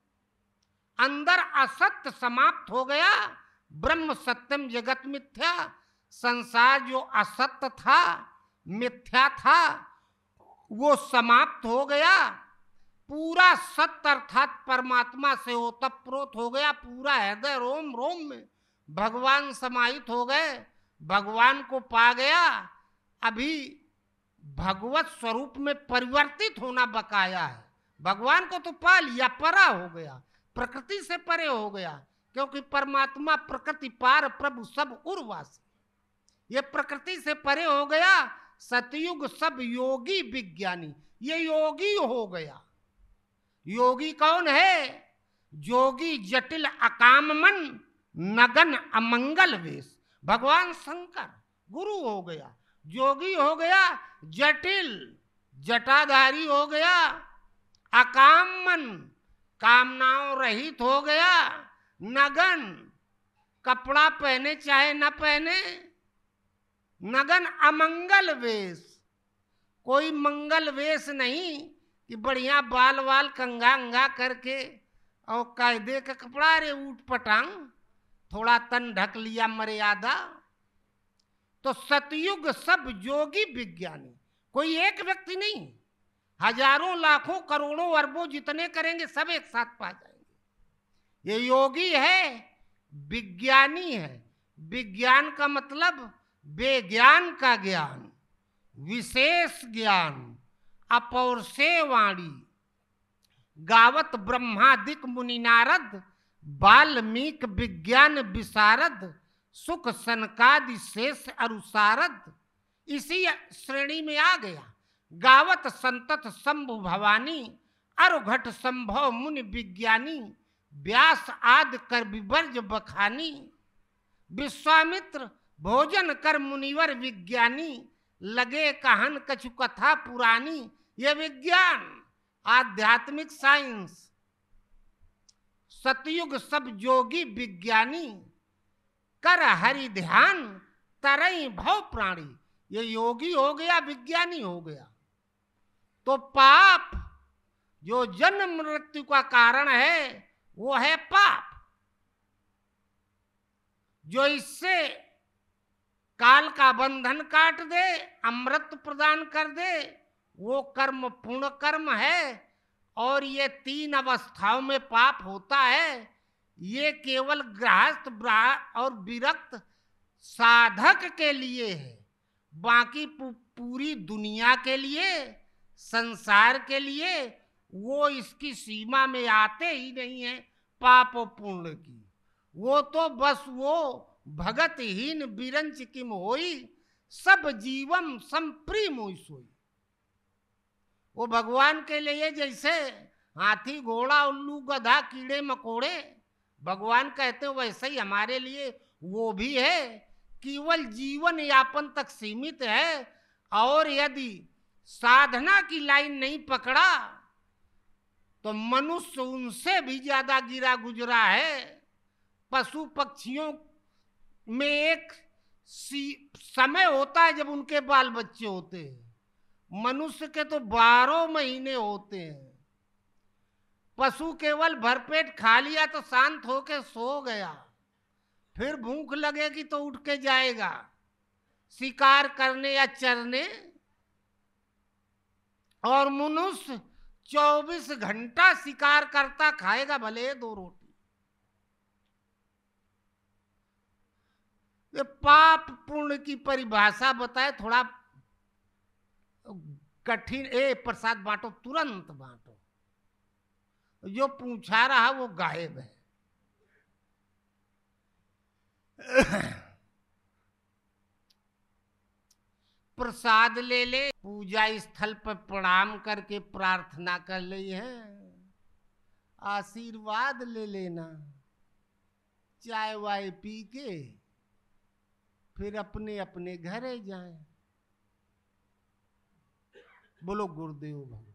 अंदर असत्य समाप्त हो गया, ब्रह्म सत्यम जगत मिथ्या। संसार जो असत्य था, मिथ्या था, वो समाप्त हो गया। पूरा सत्य अर्थात परमात्मा से ओतप्रोत हो गया। पूरा हृदय रोम रोम में भगवान समाहित हो गए, भगवान को पा गया। अभी भगवत स्वरूप में परिवर्तित होना बकाया है। भगवान को तो पा लिया, परा हो गया, प्रकृति से परे हो गया, क्योंकि परमात्मा प्रकृति पार प्रभु सब उर्वासी। ये प्रकृति से परे हो गया। सतयुग सब योगी विज्ञानी, ये योगी हो गया। योगी कौन है? जोगी जटिल अकाम मन, नगन अमंगल वेश। भगवान शंकर गुरु हो गया, जोगी हो गया, जटिल जटाधारी हो गया, अकाम मन कामनाओं रहित हो गया, नगन कपड़ा पहने चाहे न पहने, नगन अमंगल वेश, कोई मंगल वेश नहीं कि बढ़िया बाल वाल कंगा अंगा करके और कायदे का कपड़ा, रे ऊट पटांग, थोड़ा तन ढक लिया मर्यादा। तो सतयुग सब योगी विज्ञानी, कोई एक व्यक्ति नहीं, हजारों लाखों करोड़ों अरबों जितने करेंगे सब एक साथ पा जाएंगे। ये योगी है, विज्ञानी है। विज्ञान का मतलब बेज्ञान का ज्ञान, विशेष ज्ञान, अपौरुषेय वाणी। गावत ब्रह्मादिक मुनि नारद, वाल्मीक विज्ञान विशारद, सुख सनकादि शेष अरुसारद। इसी श्रेणी में आ गया। गावत संतत शंभु भवानी, अरुघट संभव मुनि विज्ञानी, व्यास आदि कर विवर्ज बखानी, विश्वामित्र भोजन कर मुनिवर विज्ञानी, लगे कहन कछु कथा पुरानी। ये विज्ञान, आध्यात्मिक साइंस। सतयुग सब योगी विज्ञानी, कर हरि ध्यान तरई भव प्राणी। ये योगी हो गया, विज्ञानी हो गया। तो पाप जो जन्म मृत्यु का कारण है, वो है पाप। जो इससे काल का बंधन काट दे, अमृत प्रदान कर दे, वो कर्म पूर्ण कर्म है। और ये तीन अवस्थाओं में पाप होता है। ये केवल गृहस्थ और विरक्त साधक के लिए है। बाकी पूरी दुनिया के लिए, संसार के लिए वो इसकी सीमा में आते ही नहीं है पाप और पुण्य की। वो तो बस वो भगतहीन बिरंच किम होई, सब जीवम संप्रीम हुई सोई। वो भगवान के लिए जैसे हाथी घोड़ा उल्लू गधा कीड़े मकोड़े भगवान कहते हैं, वैसे ही हमारे लिए वो भी है। केवल जीवन यापन तक सीमित है। और यदि साधना की लाइन नहीं पकड़ा तो मनुष्य उनसे भी ज्यादा गिरा गुजरा है। पशु पक्षियों में एक समय होता है जब उनके बाल बच्चे होते हैं, मनुष्य के तो 12 महीने होते हैं। पशु केवल भरपेट खा लिया तो शांत होके सो गया, फिर भूख लगेगी तो उठ के जाएगा शिकार करने या चरने। और मनुष्य 24 घंटा शिकार करता, खाएगा भले 2 रोटी। ये पाप पुण्य की परिभाषा बताए, थोड़ा कठिन। प्रसाद बांटो, तुरंत बांटो। जो पूछा रहा वो गायब है। प्रसाद ले ले, पूजा स्थल पर प्रणाम करके प्रार्थना कर ली है, आशीर्वाद ले लेना, चाय वाय पी के फिर अपने अपने घरे जाएं। बोलो गुरुदेव भगवान।